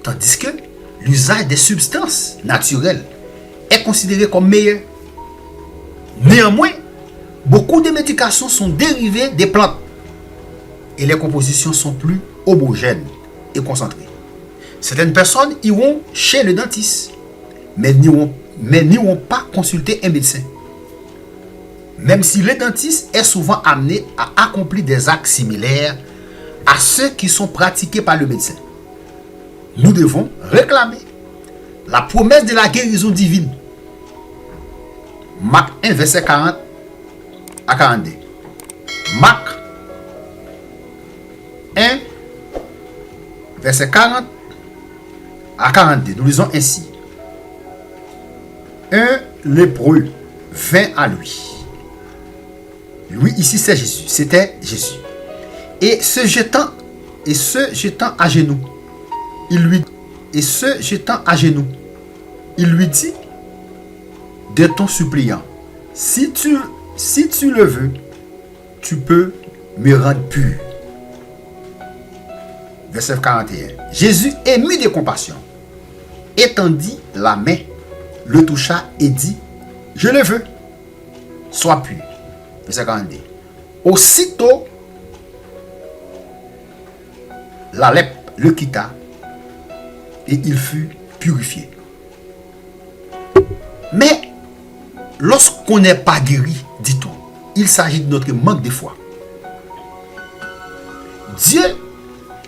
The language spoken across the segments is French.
tandis que l'usage des substances naturelles est considéré comme meilleur. Néanmoins, beaucoup de médications sont dérivées des plantes et les compositions sont plus homogènes et concentrées. Certaines personnes iront chez le dentiste, mais n'iront pas consulter un médecin. Même si le dentiste est souvent amené à accomplir des actes similaires à ceux qui sont pratiqués par le médecin. Nous devons réclamer la promesse de la guérison divine. Marc 1, verset 40 à 42. Marc 1, verset 40 à 42. Nous lisons ainsi. Un lépreux vint à lui. Lui, ici, c'est Jésus. C'était Jésus. Et se jetant à genoux, il lui dit, de ton suppliant, si tu le veux, tu peux me rendre pur. Verset 41. Jésus, ému de compassion, étendit la main, le toucha et dit, je le veux, sois pur. Verset 42. Aussitôt, la lèpre le quitta et il fut purifié. Mais lorsqu'on n'est pas guéri, dit-on, il s'agit de notre manque de foi. Dieu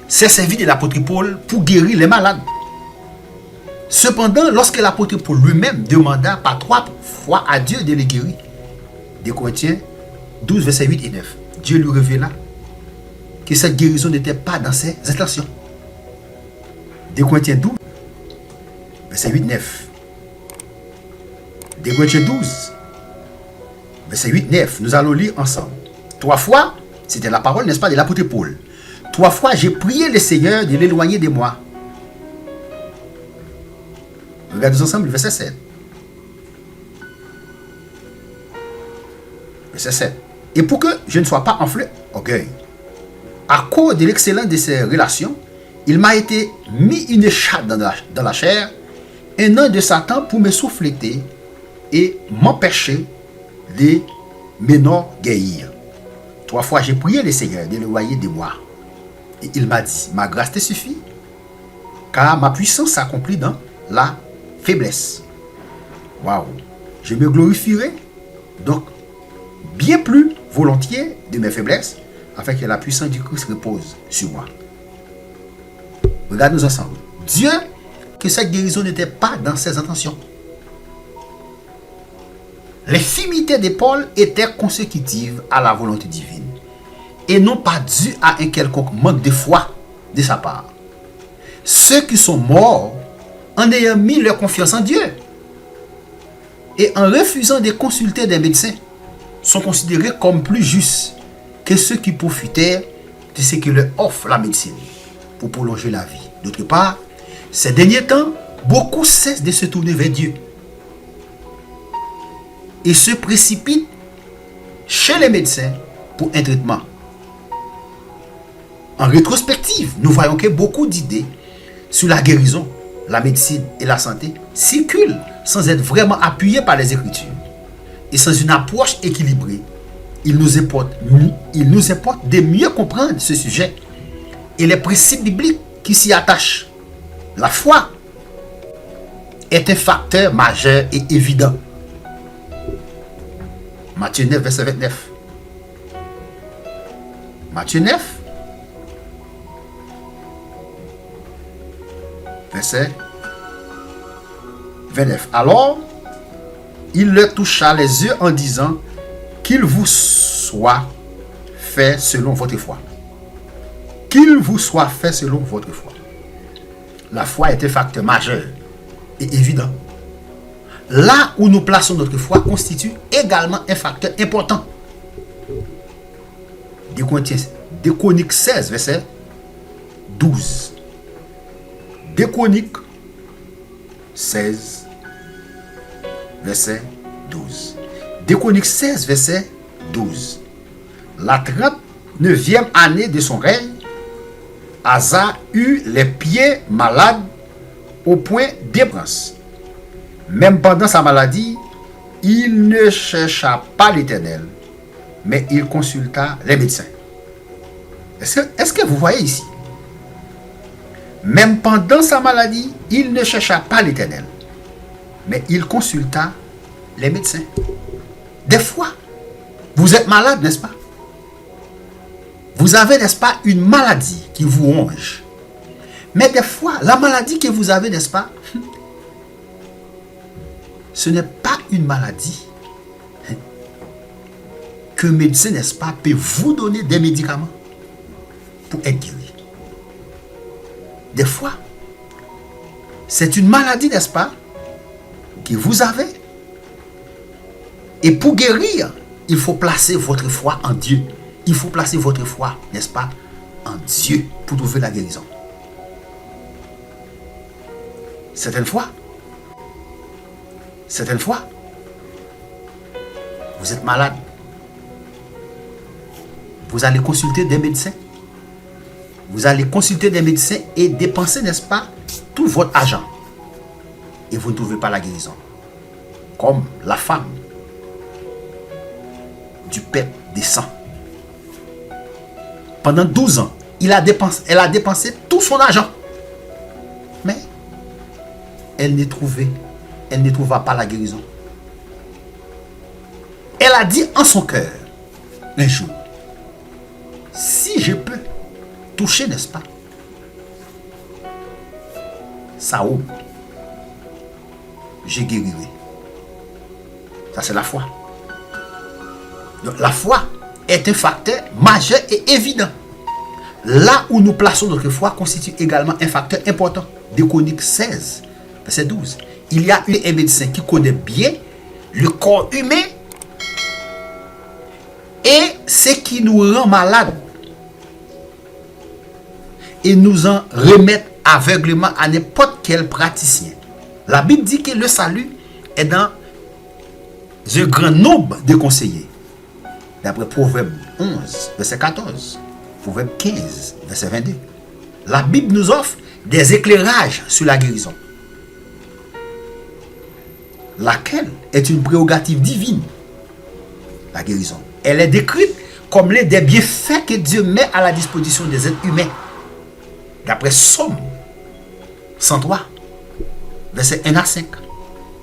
s'est servi de l'apôtre Paul pour guérir les malades. Cependant, lorsque l'apôtre Paul lui-même demanda par 3 fois à Dieu de les guérir, 2 Corinthiens 12, versets 8 et 9, Dieu lui révéla que cette guérison n'était pas dans ses intentions. 2 Corinthiens 12, verset 8, 9. 2 Corinthiens 12, verset 8, 9. Nous allons lire ensemble. 3 fois, c'était la parole, n'est-ce pas, de l'apôtre Paul. 3 fois, j'ai prié le Seigneur de l'éloigner de moi. Regardez ensemble, verset 7. Verset 7. Et pour que je ne sois pas enflé orgueil, à cause de l'excellence de ces relations, il m'a été mis une écharpe dans la chair, un an de Satan pour me souffleter et m'empêcher de m'enorgueillir. 3 fois, j'ai prié le Seigneur de l'éloigner de moi. Et il m'a dit, ma grâce te suffit, car ma puissance s'accomplit dans la faiblesse. Waouh! Je me glorifierai donc bien plus volontiers de mes faiblesses, afin que la puissance du Christ repose sur moi. Regardons ensemble. Dieu, que cette guérison n'était pas dans ses intentions. L'infimité de Paul était consécutive à la volonté divine et non pas due à un quelconque manque de foi de sa part. Ceux qui sont morts en ayant mis leur confiance en Dieu et en refusant de consulter des médecins sont considérés comme plus justes que ceux qui profitèrent de ce que leur offre la médecine pour prolonger la vie. D'autre part, ces derniers temps, beaucoup cessent de se tourner vers Dieu et se précipitent chez les médecins pour un traitement. En rétrospective, nous voyons que beaucoup d'idées sur la guérison, la médecine et la santé circulent sans être vraiment appuyées par les Écritures. Et sans une approche équilibrée, il nous importe de mieux comprendre ce sujet et les principes bibliques qui s'y attachent. La foi est un facteur majeur et évident. Matthieu 9, verset 29. Matthieu 9, verset 29. Alors, il leur toucha les yeux en disant, qu'il vous soit fait selon votre foi. Qu'il vous soit fait selon votre foi. La foi est un facteur majeur et évident. Là où nous plaçons notre foi constitue également un facteur important. 2 Chroniques 16, verset 12. 2 Chroniques 16, verset 12. 2 Chroniques 16, verset 12. La 39e année de son règne, Asa eut les pieds malades au point d'ébrance. Même pendant sa maladie, il ne chercha pas l'Éternel, mais il consulta les médecins. Est-ce que vous voyez ici? Même pendant sa maladie, il ne chercha pas l'Éternel, mais il consulta les médecins. Des fois, vous êtes malade, n'est-ce pas? Vous avez, n'est-ce pas, une maladie qui vous ronge. Mais des fois, la maladie que vous avez, n'est-ce pas, ce n'est pas une maladie que le médecin, n'est-ce pas, peut vous donner des médicaments pour être guéri. Des fois, c'est une maladie, n'est-ce pas, que vous avez. Et pour guérir, il faut placer votre foi en Dieu. Il faut placer votre foi, n'est-ce pas, en Dieu pour trouver la guérison. Certaines fois, vous êtes malade. Vous allez consulter des médecins. Vous allez consulter des médecins et dépenser, n'est-ce pas, tout votre argent. Et vous ne trouvez pas la guérison. Comme la femme du père des sangs. Pendant 12 ans, elle a dépensé tout son argent. Mais elle ne trouva pas la guérison. Elle a dit en son cœur, un jour, si je peux toucher, n'est-ce pas, sa robe, je guérirai. Ça, c'est la foi. Donc, la foi est un facteur majeur et évident. Là où nous plaçons notre foi constitue également un facteur important. De Chroniques 16, verset 12. Il y a un médecin qui connaît bien le corps humain et ce qui nous rend malades et nous en remettre aveuglement à n'importe quel praticien. La Bible dit que le salut est dans un grand nombre de conseillers. D'après Proverbe 11, verset 14, Proverbe 15, verset 22. La Bible nous offre des éclairages sur la guérison, laquelle est une prérogative divine. La guérison, elle est décrite comme l'un des bienfaits que Dieu met à la disposition des êtres humains. D'après Somme 103, verset 1 à 5.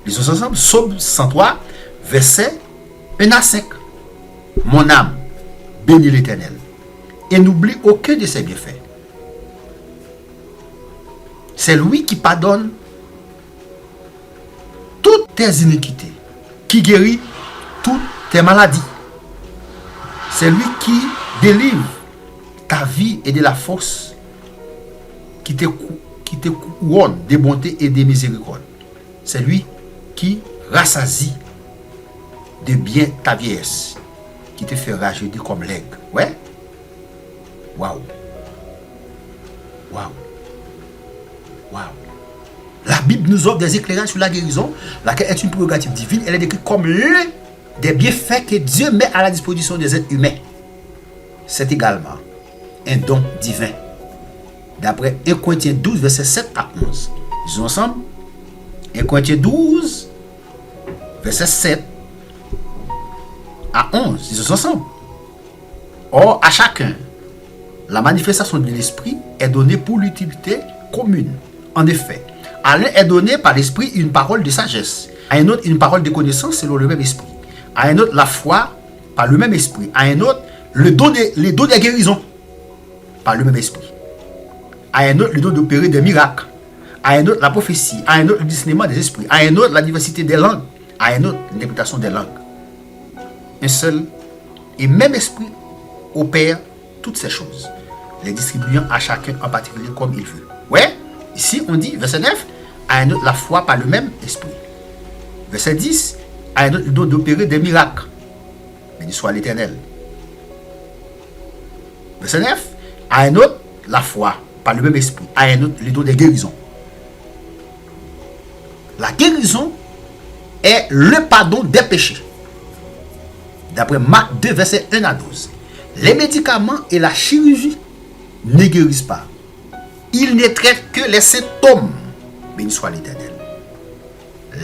Lisons ensemble Somme 103, verset 1 à 5. Mon âme bénit l'Éternel et n'oublie aucun de ses bienfaits. C'est lui qui pardonne toutes tes iniquités, qui guérit toutes tes maladies. C'est lui qui délivre ta vie et de la force, qui te couronne de bonté et de miséricorde. C'est lui qui rassasie de bien ta vieillesse, qui te fait rajeunir comme l'aigle. Ouais? Waouh! Waouh! Waouh! La Bible nous offre des éclairages sur la guérison, laquelle est une prérogative divine. Elle est décrite comme l'un des bienfaits que Dieu met à la disposition des êtres humains. C'est également un don divin. D'après 1 Corinthiens 12, verset 7 à 11. Disons ensemble. 1 Corinthiens 12, verset 7 à 11. Disons ensemble. Or, à chacun, la manifestation de l'esprit est donnée pour l'utilité commune. En effet, à l'un est donné par l'esprit une parole de sagesse, à un autre une parole de connaissance selon le même esprit, à un autre la foi par le même esprit, à un autre les dons de guérison par le même esprit, à un autre le don d'opérer des miracles, à un autre la prophétie, à un autre le discernement des esprits, à un autre la diversité des langues, à un autre l'interprétation des langues. Un seul et même esprit opère toutes ces choses, les distribuant à chacun en particulier comme il veut. Ouais, ici on dit, verset 9, à un autre la foi par le même esprit. Verset 10, à un autre le don d'opérer des miracles. Béni soit l'Éternel. Verset 9, à un autre la foi par le même esprit, à un autre le don des guérisons. La guérison est le pardon des péchés. D'après Marc 2, verset 1 à 12. Les médicaments et la chirurgie ne guérissent pas. Ils ne traitent que les symptômes béni soit l'Éternel.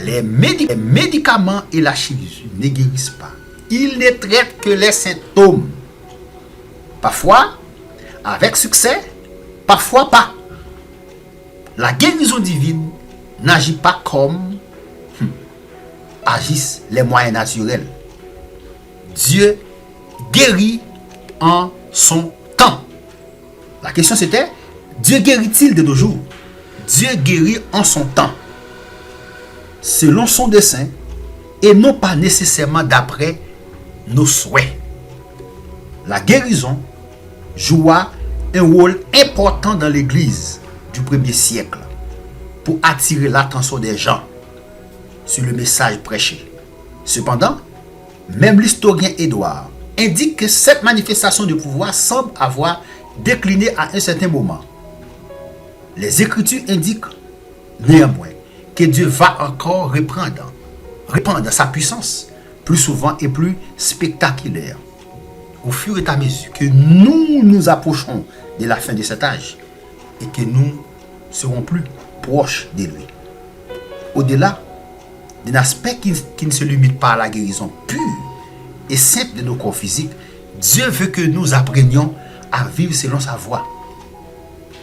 Les médicaments et la chirurgie ne guérissent pas. Ils ne traitent que les symptômes. Parfois, avec succès, parfois pas. La guérison divine n'agit pas comme agissent les moyens naturels. Dieu guérit en son temps. La question c'était, Dieu guérit-il de nos jours? Dieu guérit en son temps, selon son dessein, et non pas nécessairement d'après nos souhaits. La guérison joua un rôle important dans l'Église du 1er siècle pour attirer l'attention des gens sur le message prêché. Cependant, même l'historien Édouard indique que cette manifestation de pouvoir semble avoir décliné à un certain moment. Les Écritures indiquent néanmoins que Dieu va encore répandre sa puissance plus souvent et plus spectaculaire au fur et à mesure que nous nous approchons de la fin de cet âge et que nous serons plus proches de lui. Au-delà d'un aspect qui ne se limite pas à la guérison pure et simple de nos corps physiques, Dieu veut que nous apprenions à vivre selon sa voie.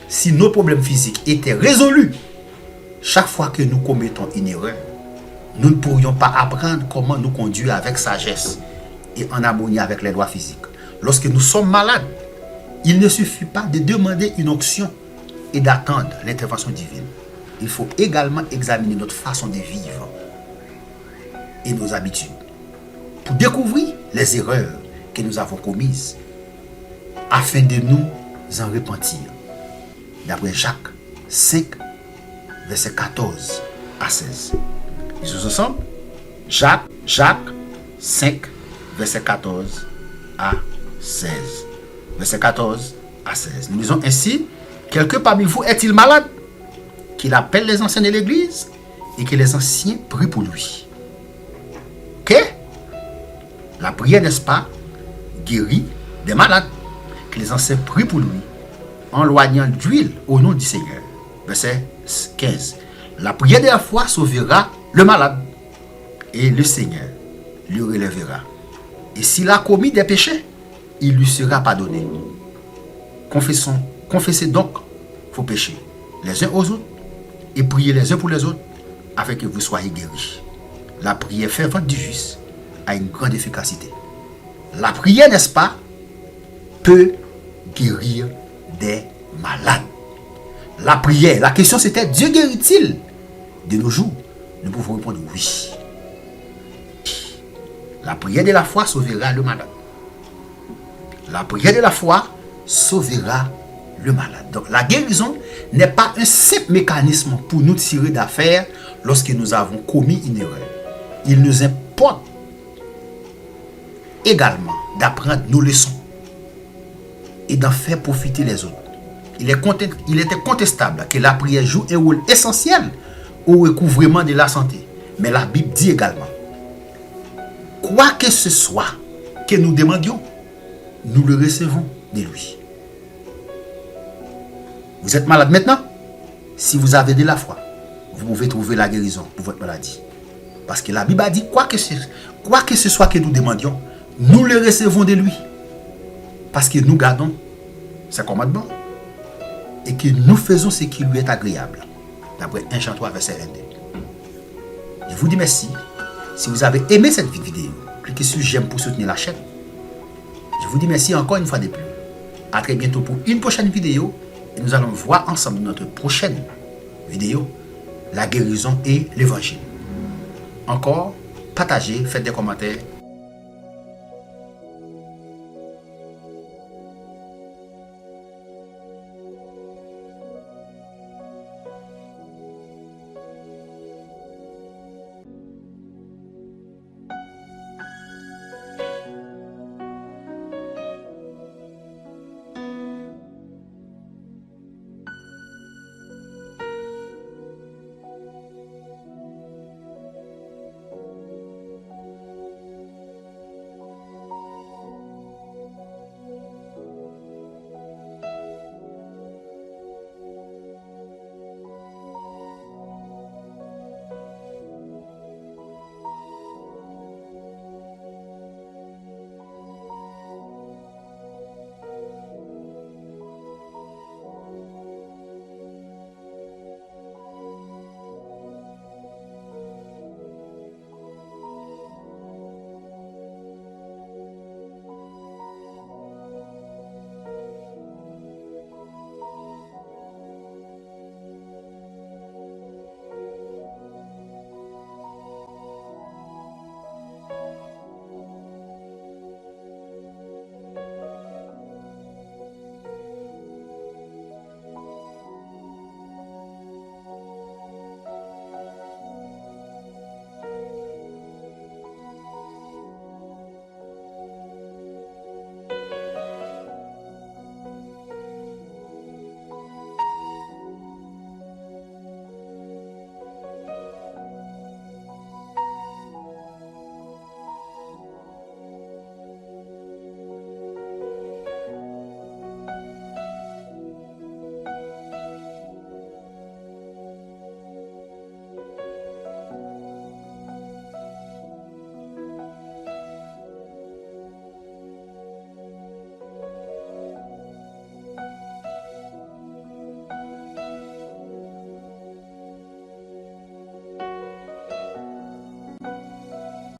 Si nos problèmes physiques étaient résolus chaque fois que nous commettons une erreur, nous ne pourrions pas apprendre comment nous conduire avec sagesse et en harmonie avec les lois physiques. Lorsque nous sommes malades, il ne suffit pas de demander une onction et d'attendre l'intervention divine. Il faut également examiner notre façon de vivre et nos habitudes pour découvrir les erreurs que nous avons commises afin de nous en repentir. D'après Jacques 5, verset 14 à 16. Lisons ensemble. Jacques 5, verset 14 à 16. Verset 14 à 16. Nous lisons ainsi: quelqu'un parmi vous est-il malade? Qu'il appelle les anciens de l'église et que les anciens prient pour lui. Ok? La prière, n'est-ce pas, guérit des malades. Que les anciens prient pour lui en loignant d'huile au nom du Seigneur. Verset 15. La prière de la foi sauvera le malade et le Seigneur lui relèvera. Et s'il a commis des péchés, il lui sera pardonné. Confessez donc vos péchés les uns aux autres et priez les uns pour les autres afin que vous soyez guéris. La prière fervente du juste a une grande efficacité. La prière, n'est-ce pas, peut guérir des malades. La prière, la question c'était: Dieu guérit-il de nos jours? Nous pouvons répondre oui. La prière de la foi sauvera le malade. La prière de la foi sauvera le malade. Donc la guérison n'est pas un simple mécanisme pour nous tirer d'affaire lorsque nous avons commis une erreur. Il nous importe également d'apprendre nos leçons et d'en faire profiter les autres. Il était contestable que la prière joue un rôle essentiel au recouvrement de la santé. Mais la Bible dit également: quoi que ce soit que nous demandions, nous le recevons de lui. Vous êtes malade maintenant? Si vous avez de la foi, vous pouvez trouver la guérison pour votre maladie. Parce que la Bible a dit: quoi que ce soit que nous demandions, nous le recevons de lui. Parce que nous gardons ses commandements et que nous faisons ce qui lui est agréable. D'après 1 Jean 3, verset 22. Je vous dis merci. Si vous avez aimé cette vidéo, cliquez sur j'aime pour soutenir la chaîne. Je vous dis merci encore une fois de plus. À très bientôt pour une prochaine vidéo. Et nous allons voir ensemble notre prochaine vidéo, la guérison et l'évangile. Encore, partagez, faites des commentaires.